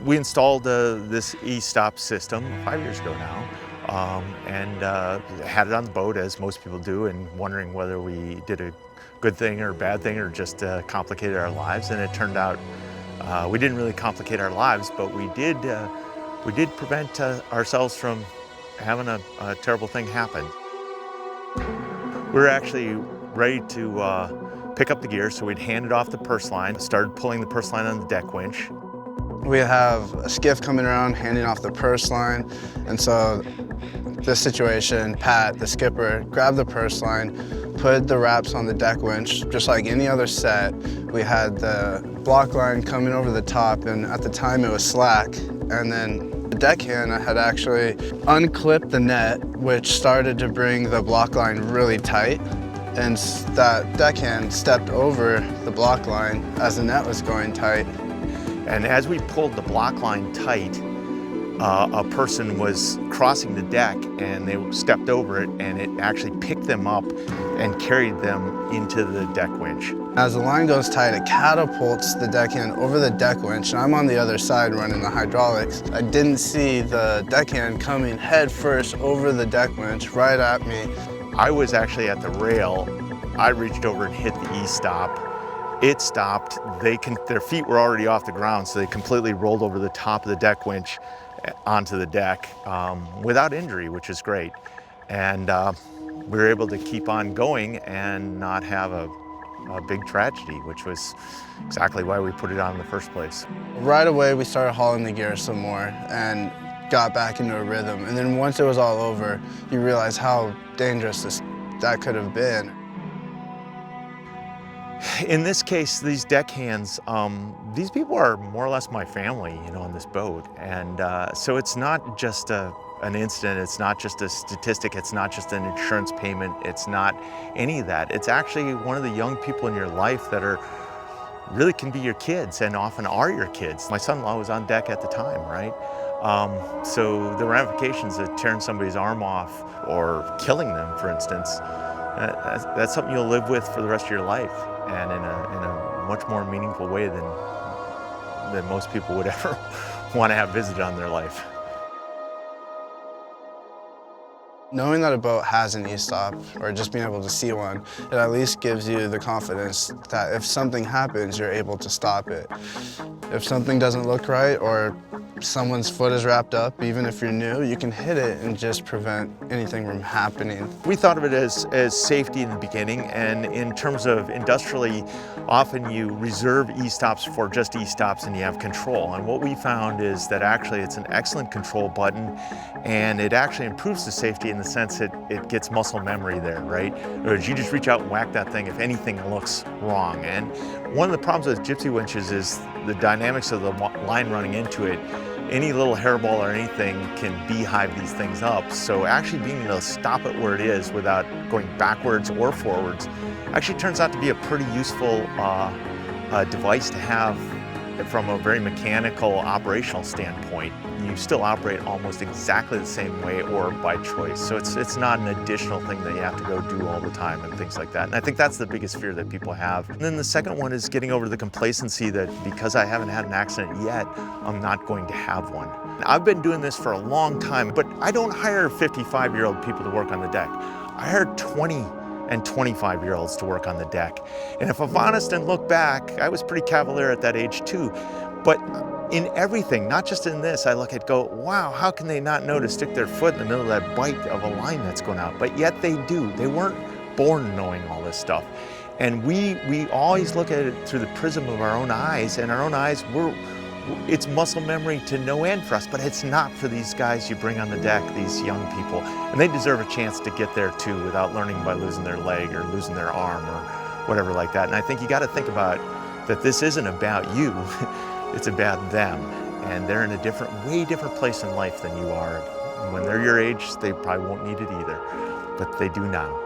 We installed this e-stop system 5 years ago now, and had it on the boat, as most people do, and wondering whether we did a good thing or a bad thing or just complicated our lives. And it turned out we didn't really complicate our lives, but we did prevent ourselves from having a terrible thing happen. We were actually ready to pick up the gear, so we'd handed off the purse line, started pulling the purse line on the deck winch. We have a skiff coming around, handing off the purse line, and so this situation, Pat, the skipper, grabbed the purse line, put the wraps on the deck winch, just like any other set. We had the block line coming over the top, and at the time it was slack, and then the deckhand had actually unclipped the net, which started to bring the block line really tight, and that deckhand stepped over the block line as the net was going tight. And as we pulled the block line tight, a person was crossing the deck and they stepped over it, and it actually picked them up and carried them into the deck winch. As the line goes tight, it catapults the deckhand over the deck winch, and I'm on the other side running the hydraulics. I didn't see the deckhand coming head first over the deck winch right at me. I was actually at the rail. I reached over and hit the E-stop. It stopped. Their feet were already off the ground, so they completely rolled over the top of the deck winch onto the deck without injury, which is great. And we were able to keep on going and not have a big tragedy, which was exactly why we put it on in the first place. Right away, we started hauling the gear some more and got back into a rhythm. And then once it was all over, you realize how dangerous that could have been. In this case, these deckhands, these people are more or less my family, on this boat. And so it's not just an incident, it's not just a statistic, it's not just an insurance payment, it's not any of that. It's actually one of the young people in your life that really can be your kids, and often are your kids. My son-in-law was on deck at the time, right? So the ramifications of tearing somebody's arm off or killing them, for instance, that's something you'll live with for the rest of your life, and in a much more meaningful way than most people would ever want to have visited on their life. Knowing that a boat has an e-stop, or just being able to see one, it at least gives you the confidence that if something happens, you're able to stop it. If something doesn't look right, or someone's foot is wrapped up, even if you're new, you can hit it and just prevent anything from happening. We thought of it as safety in the beginning, and in terms of industrially, often you reserve e-stops for just e-stops and you have control. And what we found is that actually it's an excellent control button, and it actually improves the safety in the sense that it gets muscle memory there, right? Whereas you just reach out and whack that thing if anything looks wrong. And one of the problems with gypsy winches is the dynamics of the line running into it. Any little hairball or anything can beehive these things up. So actually being able to stop it where it is without going backwards or forwards actually turns out to be a pretty useful device to have from a very mechanical operational standpoint. You still operate almost exactly the same way or by choice. So it's not an additional thing that you have to go do all the time and things like that. And I think that's the biggest fear that people have. And then the second one is getting over the complacency that because I haven't had an accident yet, I'm not going to have one. I've been doing this for a long time, but I don't hire 55-year-old people to work on the deck. I hire 20 and 25-year-olds to work on the deck. And if I'm honest and look back, I was pretty cavalier at that age too. But in everything, not just in this, I look at go, wow, how can they not know to stick their foot in the middle of that bite of a line that's going out? But yet they do. They weren't born knowing all this stuff. And we always look at it through the prism of our own eyes, and our own eyes, it's muscle memory to no end for us, but it's not for these guys you bring on the deck, these young people. And they deserve a chance to get there too without learning by losing their leg or losing their arm or whatever like that. And I think you got to think about that this isn't about you, it's about them. And they're in a way different place in life than you are. And when they're your age, they probably won't need it either, but they do now.